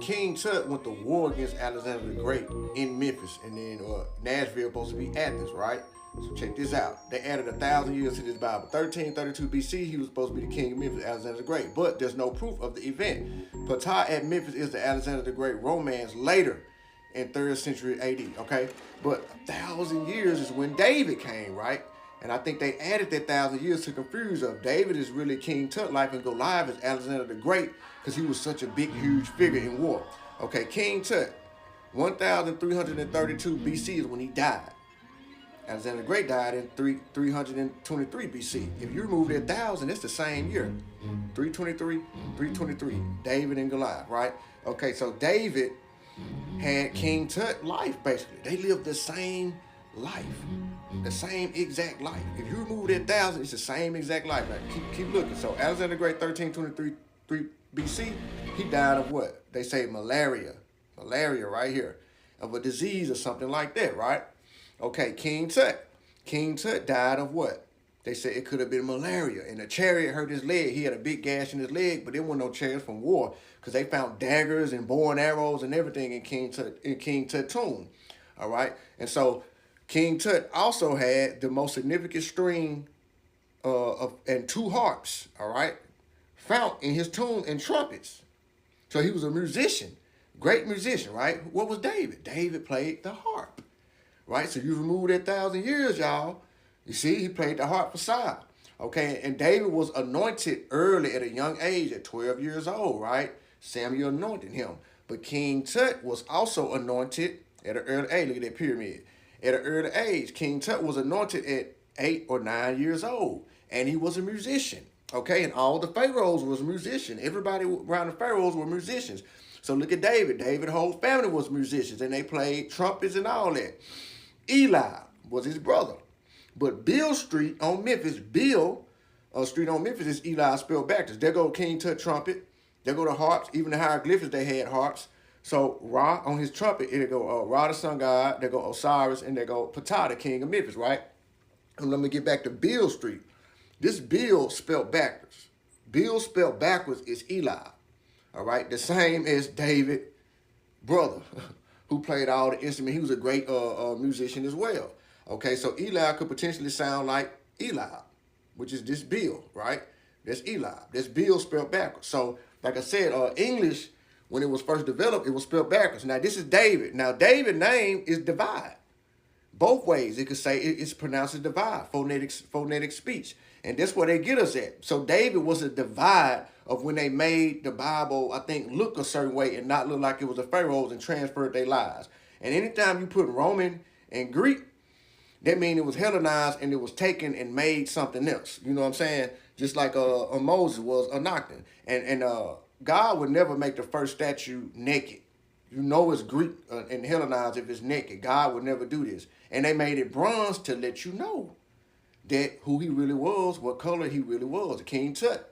King Tut went to war against Alexander the Great in Memphis, and then Nashville supposed to be Athens, right? So check this out. They added 1,000 years to this Bible. 1332 BC, he was supposed to be the king of Memphis, Alexander the Great. But there's no proof of the event. Ptah at Memphis is the Alexander the Great romance later in 3rd century AD, okay? But 1,000 years is when David came, right? And I think they added that 1,000 years to confuse us. David is really King Tut life, and Goliath is Alexander the Great because he was such a big, huge figure in war. Okay, King Tut, 1332 BC is when he died. Alexander the Great died in 323 BC. If you remove that 1,000, it's the same year. 323, David and Goliath, right? Okay, so David had King Tut life, basically. They lived the same life, the same exact life. If you remove that 1,000, it's the same exact life. Now, keep looking. So Alexander the Great, 1323 BC, he died of what? They say malaria right here, of a disease or something like that, right? Okay, King Tut died of what? They said it could have been malaria, and a chariot hurt his leg. He had a big gash in his leg, but there weren't no chariots from war because they found daggers and bow and arrows and everything in King Tut tomb. All right, and so King Tut also had the most significant string and 2 harps. All right, found in his tomb, and trumpets. So he was a musician, great musician, right? What was David? David played the harp. Right, so you remove that 1,000 years, y'all. You see, he played the harp for Saul. Okay, and David was anointed early at a young age, at 12 years old, right? Samuel anointed him. But King Tut was also anointed at an early age. Look at that pyramid. At an early age, King Tut was anointed at 8 or 9 years old, and he was a musician. Okay, and all the pharaohs was musicians. Everybody around the pharaohs were musicians. So look at David. David's whole family was musicians, and they played trumpets and all that. Eli was his brother. But Bill Street on Memphis, Street on Memphis is Eli spelled backwards. There go King Tut trumpet. There go the harps. Even the hieroglyphics, they had harps. So Ra on his trumpet, it'll go Ra the sun god. There go Osiris, and there go Ptah, the king of Memphis, right? And let me get back to Bill Street. This Bill spelled backwards. Bill spelled backwards is Eli. All right, the same as David, brother, who played all the instruments. He was a great musician as well. Okay, so Eli could potentially sound like Eli, which is this Bill, right? That's Eli. That's Bill spelled backwards. So, like I said, English, when it was first developed, it was spelled backwards. Now, this is David. Now, David's name is divide. Both ways, it could say it's pronounced as divide, phonetic speech. And that's where they get us at. So David was a divide of when they made the Bible, I think, look a certain way and not look like it was the pharaohs and transferred their lives. And anytime you put Roman and Greek, that means it was Hellenized and it was taken and made something else. You know what I'm saying? Just like Moses was Anakton. And God would never make the first statue naked. You know it's Greek and Hellenized if it's naked. God would never do this. And they made it bronze to let you know that who he really was, what color he really was, King Tut.